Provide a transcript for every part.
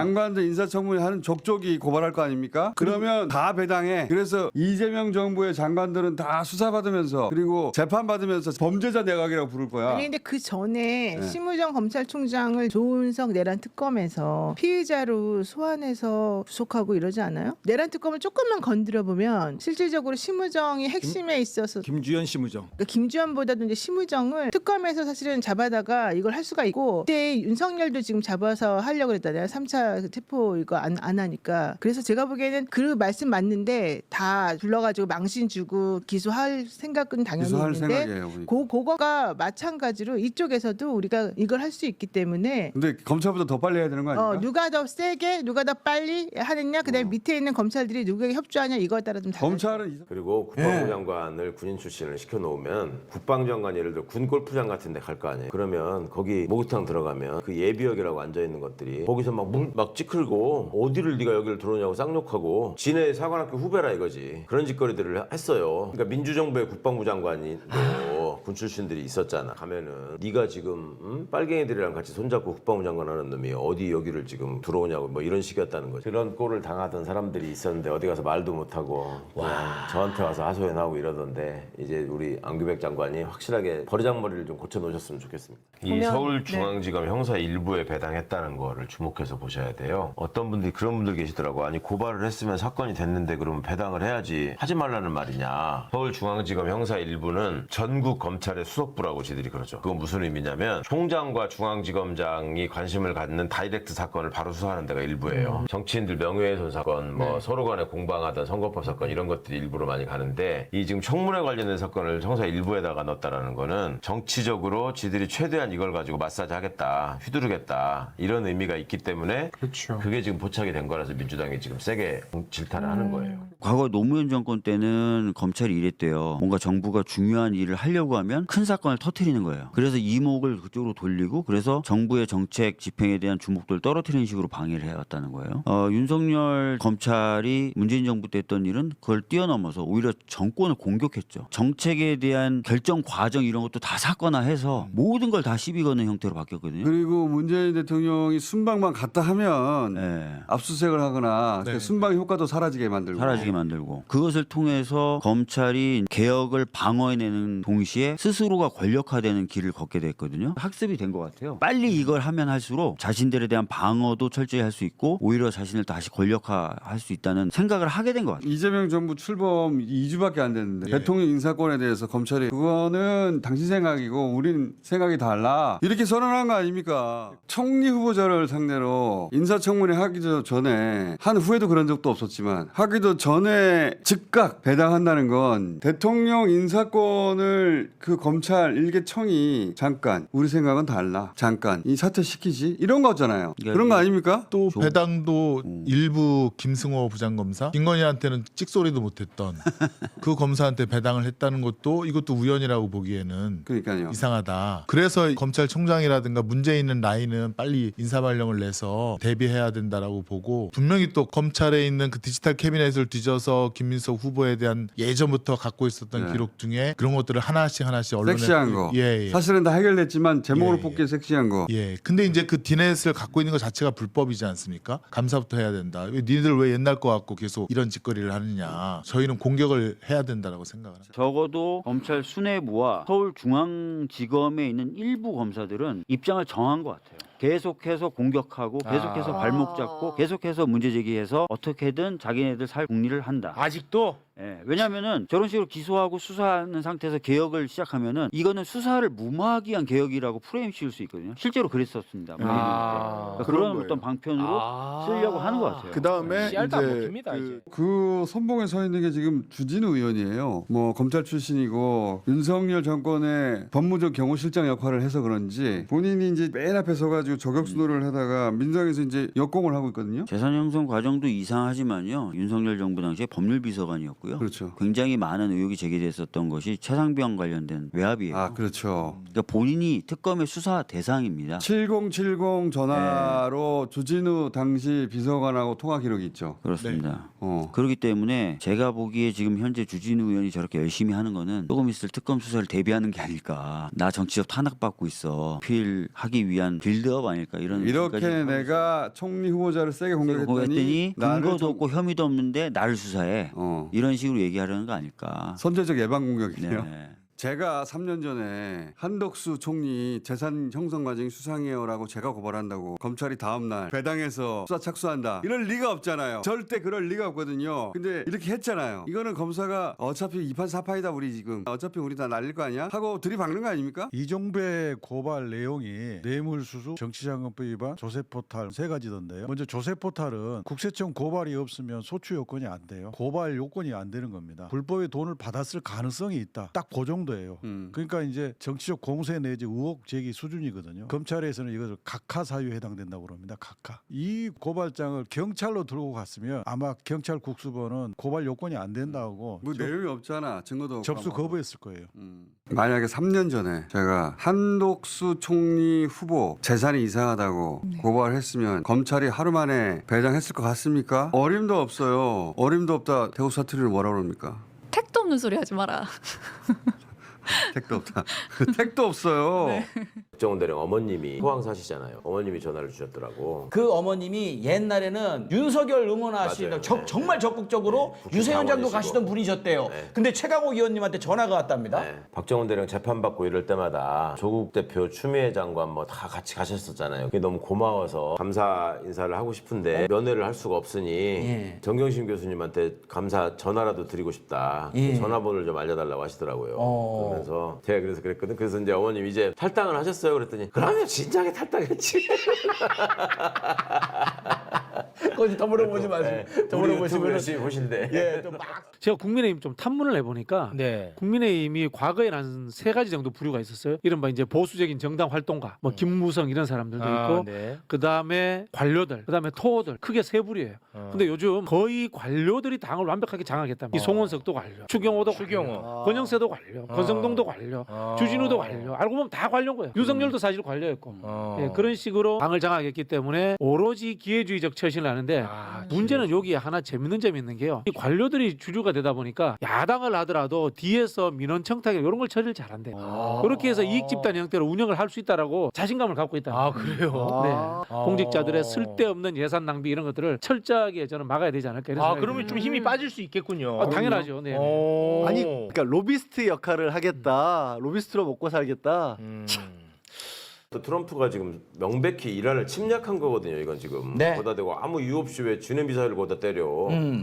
장관들 인사청문회 하는 족족이 고발할 거 아닙니까? 그러면 다 배당해. 그래서 이재명 정부의 장관들은 다 수사받으면서 그리고 재판받으면서 범죄자 내각이라고 부를 거야. 아니 근데 그 전에 네. 심우정 검찰총장을 조은석 내란 특검에서 피의자로 소환해서 구속하고 이러지 않아요? 내란 특검을 조금만 건드려 보면 실질적으로 심우정이 핵심에 있어서 김주현 심우정. 그러니까 김주현보다도 이제 심우정을 특검에서 사실은 잡아다가 이걸 할 수가 있고 그때 윤석열도 지금 잡아서 하려고 그랬잖아요. 3차 체포 이거 안 하니까. 그래서 제가 보기에는 그 말씀 맞는데 다 불러가지고 망신 주고 기소할 생각은 당연히 기소할 있는데 생각이에요. 보니까. 그거가 마찬가지로 이쪽에서도 우리가 이걸 할 수 있기 때문에 근데 검찰보다 더 빨리 해야 되는 거 아닙니까? 누가 더 세게 누가 더 빨리 하느냐 그다음에 밑에 있는 검찰들이 누구에게 협조하냐 이거에 따라 좀 달라요. 검찰은 그리고 국방부 장관을 군인 출신을 시켜놓으면 국방장관 예를 들어 군 골프장 같은 데 갈 거 아니에요. 그러면 거기 목욕탕 들어가면 그 예비역이라고 앉아있는 것들이 거기서 막 물 막 찌클고 어디를 네가 여기를 들어오냐고 쌍욕하고 지네 사관학교 후배라 이거지. 그런 짓거리들을 했어요. 그러니까 민주정부의 국방부 장관이 군 출신들이 있었잖아. 가면은 네가 지금 빨갱이들이랑 같이 손잡고 국방부 장관 하는 놈이 어디 여기를 지금 들어오냐고 뭐 이런 식이었다는 거지. 그런 꼴을 당하던 사람들이 있었는데 어디 가서 말도 못하고 그냥 저한테 와서 하소연하고 이러던데 이제 우리 안규백 장관이 확실하게 버르장머리를 좀 고쳐놓으셨으면 좋겠습니다. 이 서울중앙지검 형사 일부에 배당했다는 거를 주목해서 보셔야 돼요. 어떤 분들이 그런 분들 계시더라고. 아니 고발을 했으면 사건이 됐는데 그러면 배당을 해야지 하지 말라는 말이냐. 서울중앙지검 형사 일부는 전국 검찰의 수석부라고 지들이 그러죠. 그건 무슨 의미냐면 총장과 중앙지검장이 관심을 갖는 다이렉트 사건을 바로 수사하는 데가 일부예요. 정치인들 명예훼손 사건, 뭐 서로 간에 공방하던 선거법 사건 이런 것들이 일부로 많이 가는데 이 지금 청문회 관련된 사건을 형사 일부에다가 넣었다라는 거는 정치적으로 지들이 최대한 이걸 가지고 마사지 하겠다, 휘두르겠다 이런 의미가 있기 때문에 그렇죠. 그게 지금 포착이 된 거라서 민주당이 지금 세게 질타를 하는 거예요. 과거 노무현 정권 때는 검찰이 이랬대요. 뭔가 정부가 중요한 일을 하려고 하면 큰 사건을 터뜨리는 거예요. 그래서 이목을 그쪽으로 돌리고 그래서 정부의 정책 집행에 대한 주목도를 떨어뜨리는 식으로 방해를 해왔다는 거예요. 윤석열 검찰이 문재인 정부 때 했던 일은 그걸 뛰어넘어서 오히려 정권을 공격했죠. 정책에 대한 결정 과정 이런 것도 다 사건화해서 모든 걸 다 시비 거는 형태로 바뀌었거든요. 그리고 문재인 대통령이 순방만 갔다 하면 네. 압수수색을 하거나 네. 그 순방 효과도 사라지게 만들고 사라지게 만들고 그것을 통해서 검찰이 개혁을 방어해내는 동시에 스스로가 권력화되는 길을 걷게 됐거든요. 학습이 된 것 같아요. 빨리 이걸 하면 할수록 자신들에 대한 방어도 철저히 할 수 있고 오히려 자신을 다시 권력화할 수 있다는 생각을 하게 된 것 같아요. 이재명 정부 출범 2주밖에 안 됐는데 예. 대통령 인사권에 대해서 검찰이 그거는 당신 생각이고 우린 생각이 달라 이렇게 선언한 거 아닙니까? 총리 후보자를 상대로 인사청문회 하기 전에 한 후에도 그런 적도 없었지만 하기도 전에 즉각 배당한다는 건 대통령 인사권을 그 검찰 일개청이 잠깐 우리 생각은 달라 잠깐 이 사퇴시키지 이런 거잖아요. 그런 거 아닙니까? 또 배당도 일부 김승호 부장검사 김건희한테는 찍소리도 못했던 그 검사한테 배당을 했다는 것도 이것도 우연이라고 보기에는 그러니까요. 이상하다. 그래서 검찰총장이라든가 문제 있는 라인은 빨리 인사발령을 내서 대비해야 된다라고 보고 분명히 또 검찰에 있는 그 디지털 캐비넷을 뒤져서 김민석 후보에 대한 예전부터 갖고 있었던 네. 기록 중에 그런 것들을 하나씩 언론에 섹시한 거. 예. 사실은 다 해결됐지만 제목으로 예, 뽑기에 섹시한 거. 예. 근데 이제 그 디넷을 갖고 있는 것 자체가 불법이지 않습니까? 감사부터 해야 된다. 니들 왜 옛날 거 갖고 계속 이런 짓거리를 하느냐. 저희는 공격을 해야 된다라고 생각을 합니다. 적어도 검찰 수뇌부와 서울중앙지검에 있는 일부 검사들은 입장을 정한 것 같아요. 계속해서 공격하고 계속해서 발목 잡고 계속해서 문제 제기해서 어떻게든 자기네들 살 궁리를 한다. 아직도 예, 왜냐하면은 저런 식으로 기소하고 수사하는 상태에서 개혁을 시작하면은 이거는 수사를 무마하기 위한 개혁이라고 프레임 씌울 수 있거든요. 실제로 그랬었습니다. 그러니까 그런 거예요. 어떤 방편으로 쓰려고 하는 것 같아요. 그 다음에 씨알도 안 이제 먹힙니다, 이제. 그 선봉에 서 있는 게 지금 주진우 의원이에요. 뭐 검찰 출신이고 윤석열 정권의 법무적 경호실장 역할을 해서 그런지 본인이 이제 맨 앞에 서가지고 저격수노를 하다가 민정에서 이제 역공을 하고 있거든요. 재산 형성 과정도 이상하지만요. 윤석열 정부 당시에 법률비서관이었고요. 그렇죠. 굉장히 많은 의혹이 제기됐었던 것이 최상병 관련된 외압이에요. 아 그렇죠. 그러니까 본인이 특검의 수사 대상입니다. 7070 전화로 주진우 당시 비서관하고 통화 기록이 있죠. 그렇습니다. 어. 그렇기 때문에 제가 보기에 지금 현재 주진우 의원이 저렇게 열심히 하는 거는 조금 있을 특검 수사를 대비하는 게 아닐까. 나 정치적 탄압받고 있어. 필하기 위한 빌드업 사업 아닐까 이런. 이렇게 생각까지 내가 총리 후보자를 세게 공격했더니 공격했더니 나를 근거도 좀- 없고 혐의도 없는데 나를 수사해. 어. 이런 식으로 얘기하려는 거 아닐까. 선제적 예방 공격이네요. 네. 제가 3년 전에 한덕수 총리 재산 형성 과정이 수상해요라고 제가 고발한다고 검찰이 다음날 배당해서 수사 착수한다. 이럴 리가 없잖아요. 절대 그럴 리가 없거든요. 근데 이렇게 했잖아요. 이거는 검사가 어차피 2판 4판이다 우리 지금. 어차피 우리 다 날릴 거 아니야? 하고 들이박는 거 아닙니까? 이종배 고발 내용이 뇌물수수, 정치자금법 위반, 조세포탈 세 가지던데요. 먼저 조세포탈은 국세청 고발이 없으면 소추 요건이 안 돼요. 고발 요건이 안 되는 겁니다. 불법의 돈을 받았을 가능성이 있다. 딱 그 정도예요. 그러니까 이제 정치적 공세 내지 의혹 제기 수준이거든요. 검찰에서는 이것을 각하 사유에 해당된다고 그럽니다. 각하. 이 고발장을 경찰로 들고 갔으면 아마 경찰 국수본은 고발 요건이 안 된다고 뭐 내용이 없잖아. 증거도 없고. 접수 거부했을 거예요. 만약에 3년 전에 제가 한독수 총리 후보 재산이 이상하다고 고발했으면 검찰이 하루 만에 배당했을 것 같습니까? 어림도 없어요. 어림도 없다. 대구 사투리를 뭐라 그럽니까? 택도 없는 소리 하지 마라. 택도 없다. 택도 없어요. 박정원 대령 어머님이 포항 사시잖아요. 어머님이 전화를 주셨더라고. 그 어머님이 옛날에는 윤석열 응원하시던 맞아요. 정말 적극적으로 네, 유세현장도 국회의원이시고. 가시던 분이셨대요. 네. 근데 최강욱 의원님한테 전화가 왔답니다. 네. 박정원 대령 재판받고 이럴 때마다 조국 대표 추미애 장관 뭐 다 같이 가셨었잖아요. 그게 너무 고마워서 감사 인사를 하고 싶은데 면회를 할 수가 없으니 예. 정경심 교수님한테 감사 전화라도 드리고 싶다. 예. 전화번호를 좀 알려달라고 하시더라고요. 어. 그러면서 제가 그래서 그랬거든. 그래서 이제 어머님 이제 탈당을 하셨어요. 그랬더니 그러면 진작에 탈당했지. 거기 더 물어보지 마세요. 더 우리 유튜브 물어보시면 열심히 보신대. 예, 또 막. 제가 국민의힘 좀 탐문을 해보니까 네. 국민의힘이 과거에는 한 3가지 정도 부류가 있었어요. 이른바 이제 보수적인 정당 활동가, 뭐 김무성 이런 사람들도 있고, 네. 그 다음에 관료들, 그 다음에 토호들, 크게 3부류예요. 근데 요즘 거의 관료들이 당을 완벽하게 장악했답니다. 이송원석도 관료, 추경호도 관료, 권영세도 관료, 권성동도 관료, 주진우도 관료. 알고 보면 다 관료인 거예요. 윤석열도 사실 관료였고. 예, 그런 식으로 당을 장악했기 때문에 오로지 기회주의적 처신을 하는데 문제는 여기에 하나 재밌는 점이 있는 게요. 이 관료들이 주류가 되다 보니까 야당을 하더라도 뒤에서 민원 청탁 이런 걸 처리를 잘한대요. 그렇게 해서 이익 집단 형태로 운영을 할 수 있다라고 자신감을 갖고 있다. 아, 그래요? 네. 공직자들의 쓸데없는 예산 낭비 이런 것들을 철저하게 저는 막아야 되지 않을까 이런 생각이 그러면 좀 힘이 빠질 수 있겠군요. 당연하죠. 네. 아니 그러니까 로비스트 역할을 하겠다. 로비스트로 먹고 살겠다. 또 트럼프가 지금 명백히 이란을 침략한 거거든요. 이건 지금 네. 거기다 대고 아무 이유 없이 왜 주네 미사일을 거기다 때려.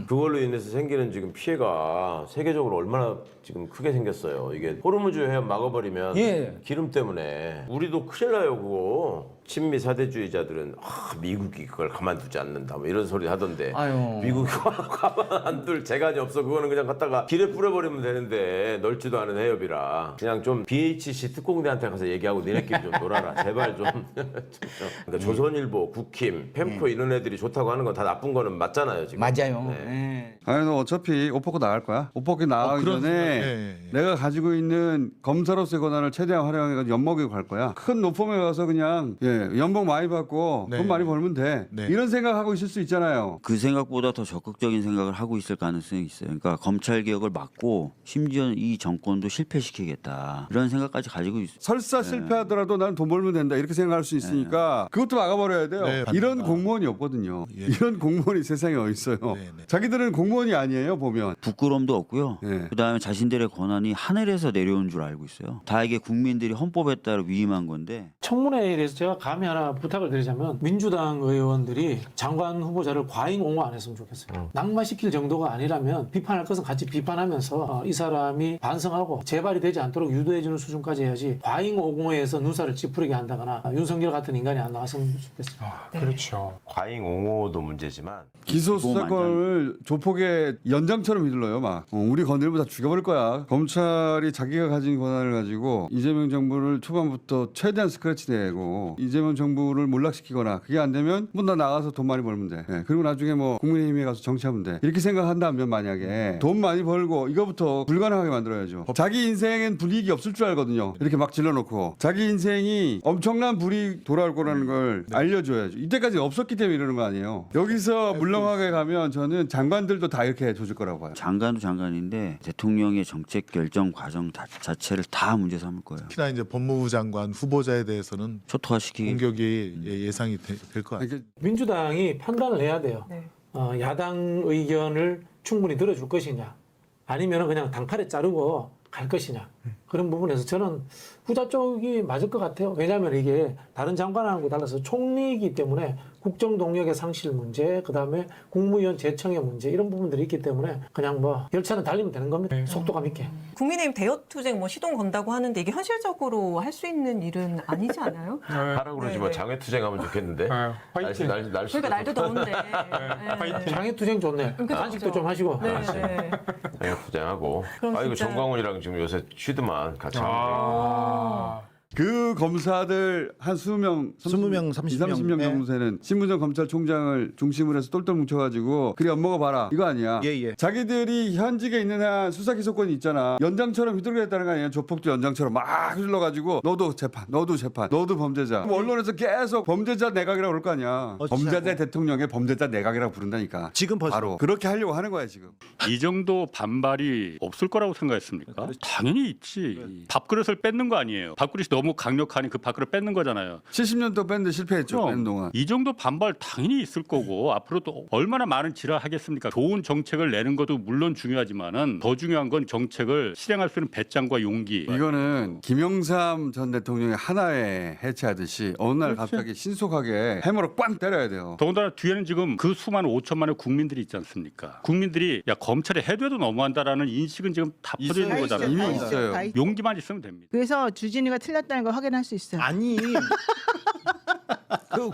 그걸로 인해서 생기는 지금 피해가 세계적으로 얼마나 지금 크게 생겼어요. 이게 호르무즈 해협 막아버리면 예. 기름 때문에 우리도 큰일 나요. 그거 친미 사대주의자들은 미국이 그걸 가만두지 않는다 뭐 이런 소리 하던데 아유. 미국이 가만 안 둘 재간이 없어. 그거는 그냥 갖다가 길에 뿌려버리면 되는데 넓지도 않은 해협이라 그냥 좀 BHC 특공대한테 가서 얘기하고 니네끼리 좀 놀아라 제발 좀. 그러니까 조선일보, 국힘, 펜코 이런 애들이 좋다고 하는 건 다 나쁜 거는 맞잖아요 지금. 맞아요. 네. 네. 아니 너 어차피 오퍼크 나갈 거야. 오퍼크 나가기 그런 전에 생각, 예. 내가 가지고 있는 검사로서의 권한을 최대한 활용해서 엿먹이고 갈 거야. 큰 로펌에 가서 그냥 연봉 많이 받고 네. 돈 많이 벌면 돼. 네. 이런 생각하고 있을 수 있잖아요. 그 생각보다 더 적극적인 생각을 하고 있을 가능성이 있어요. 그러니까 검찰 개혁을 막고 심지어 이 정권도 실패시키겠다 이런 생각까지 가지고 있어요. 설사 실패하더라도 난 돈 벌면 된다 이렇게 생각할 수 있으니까 그것도 막아버려야 돼요. 네, 이런 맞습니다. 공무원이 없거든요. 예. 이런 공무원이 세상에 어디 있어요. 네, 네. 자기들은 공무원이 아니에요 보면. 부끄러움도 없고요. 네. 그다음에 자신들의 권한이 하늘에서 내려온 줄 알고 있어요. 다 이게 국민들이 헌법에 따라 위임한 건데 청문회에 대해서 제가 감히 하나 부탁을 드리자면 민주당 의원들이 장관 후보자를 과잉 옹호 안 했으면 좋겠어요. 낙마시킬 정도가 아니라면 비판할 것은 같이 비판하면서 이 사람이 반성하고 재발이 되지 않도록 유도해주는 수준까지 해야지 과잉 옹호해서 눈살을 찌푸리게 한다거나 윤석열 같은 인간이 안 나왔으면 좋겠어요. 그렇죠. 과잉 옹호도 문제지만 기소 기본 수사권을 조폭의 연장처럼 휘둘러요. 막 우리 건드리면 다 죽여버릴 거야. 검찰이 자기가 가진 권한을 가지고 이재명 정부를 초반부터 최대한 스크래치 내고 이재명 정부를 몰락시키거나 그게 안 되면 뭐 나 나가서 돈 많이 벌면 돼. 예, 그리고 나중에 뭐 국민의힘에 가서 정치하면 돼. 이렇게 생각한다면 만약에 돈 많이 벌고 이거부터 불가능하게 만들어야죠. 자기 인생엔 불이익이 없을 줄 알거든요. 이렇게 막 질러놓고 자기 인생이 엄청난 불이 돌아올 거라는 걸 알려줘야죠. 이때까지 없었기 때문에 이러는 거 아니에요. 여기서 물렁하게 가면 저는 장관들도 다 이렇게 조질 거라고 봐요. 장관도 장관인데 대통령의 정책 결정 과정 자체를 다 문제 삼을 거예요. 특히나 이제 법무부 장관 후보자에 대해서는 초토화시키 공격이 예상이 될 것 같아요. 이게 민주당이 판단을 해야 돼요. 야당 의견을 충분히 들어줄 것이냐, 아니면 그냥 당팔에 자르고 갈 것이냐. 그런 부분에서 저는 후자 쪽이 맞을 것 같아요. 왜냐하면 이게 다른 장관하고 달라서 총리이기 때문에 국정 동력의 상실 문제, 그다음에 국무위원 재청의 문제 이런 부분들이 있기 때문에 그냥 뭐 열차는 달리면 되는 겁니다. 속도감 있게. 국민의힘 대여투쟁 뭐 시동 건다고 하는데 이게 현실적으로 할 수 있는 일은 아니지 않아요? 하라고 그러지 마. 장외투쟁하면 좋겠는데. 날씨 그러니까 날도 더운데. 장애투쟁 좋네. 그러니까 안식도 그렇죠. 좀 하시고. 네. 장외투쟁하고. 그럼 이거 진짜- 정광훈이랑 지금 요새 쉬드만 같이 하는데. 그 검사들 한 20명, 20명, 30명 네. 정도는 신문정 검찰총장을 중심으로 해서 똘똘 뭉쳐가지고 그래 엄먹어 봐라 이거 아니야. 예. 자기들이 현직에 있는 한 수사기소권이 있잖아. 연장처럼 휘둘러댔다는 거 아니야. 조폭도 연장처럼 막 휘둘러가지고 너도 재판, 너도 범죄자. 그럼 언론에서 계속 범죄자 내각이라고 그럴 거 아니야. 범죄자 대통령의 범죄자 내각이라고 부른다니까. 지금 바로 그렇게 하려고 하는 거야 지금. 이 정도 반발이 없을 거라고 생각했습니까? 당연히 있지. 밥그릇을 뺏는 거 아니에요. 밥그릇이 너무 강력하니 그 밥그릇 뺏는 거잖아요. 70년 동안 뺐는데 실패했죠. 그럼 뺀 동안. 이 정도 반발 당연히 있을 거고 앞으로도 얼마나 많은 지랄 하겠습니까? 좋은 정책을 내는 것도 물론 중요하지만은 더 중요한 건 정책을 실행할 수 있는 배짱과 용기. 이거는 김영삼 전 대통령의 하나에 해체하듯이 어느 날 갑자기 신속하게 해머로 꽝 때려야 돼요. 더군다나 뒤에는 지금 그 수많은 5천만의 국민들이 있지 않습니까? 국민들이 야 검찰이 해도 너무한다라는 인식은 지금 다 퍼져 있는 거잖아요. 이미 있어요. 다 있- 용기만 있으면 됩니다. 그래서 주진우가 틀렸다는 걸 확인할 수 있어요. 아니.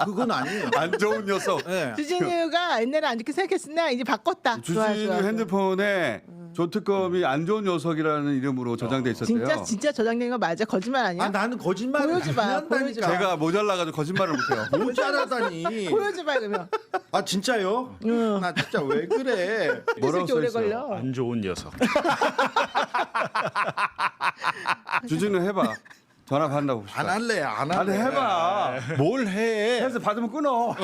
그건 아니에요. 안 좋은 녀석. 네. 주진우가 옛날에 안 좋게 생각했으나 이제 바꿨다. 좋아, 주진우 좋아. 핸드폰에 조특검이 안 좋은 녀석이라는 이름으로 저장돼 있었대요. 진짜 저장된 거 맞아? 거짓말 아니야? 나는 거짓말을 보여줘 봐, 안 한다니까. 보여줘 봐. 제가 모자라가지고 거짓말을 못해요. 모자라다니. 보여줘봐 그러면. 아 진짜요? 응. 나 진짜 왜 그래? 뭐라고 이렇게 오래 써 있어요? 걸려. 안 좋은 녀석. 주진우 해봐. 전화 받는다고 봅시다. 안 할래. 안 아니 할래. 해봐. 뭘 해? 해서 받으면 끊어.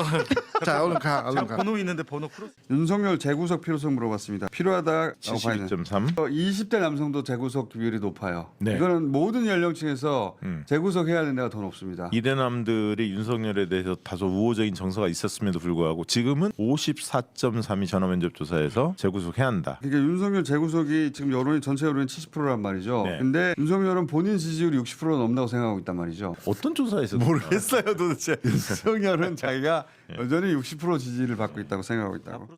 자 얼른 가. 얼른 가. 번호 있는데 번호 크로스. 윤석열 재구속 필요성 물어봤습니다. 필요하다고 봐야 돼. 72.3. 20대 남성도 재구속 비율이 높아요. 네. 이거는 모든 연령층에서 재구속해야 되는 데가 더 높습니다. 이대남들이 윤석열에 대해서 다소 우호적인 정서가 있었음에도 불구하고 지금은 54.3이 전화면접 조사에서 재구속해야 한다. 그러니까 윤석열 재구속이 지금 여론이 전체 여론이 70%란 말이죠. 네. 근데 윤석열은 본인 지지율이 60%가 넘는다고 생각하고 있단 말이죠. 어떤 조사에서 모르겠어요 도대체. 윤석열은 자기가 여전히 60% 지지를 받고 있다고 생각하고 있다고.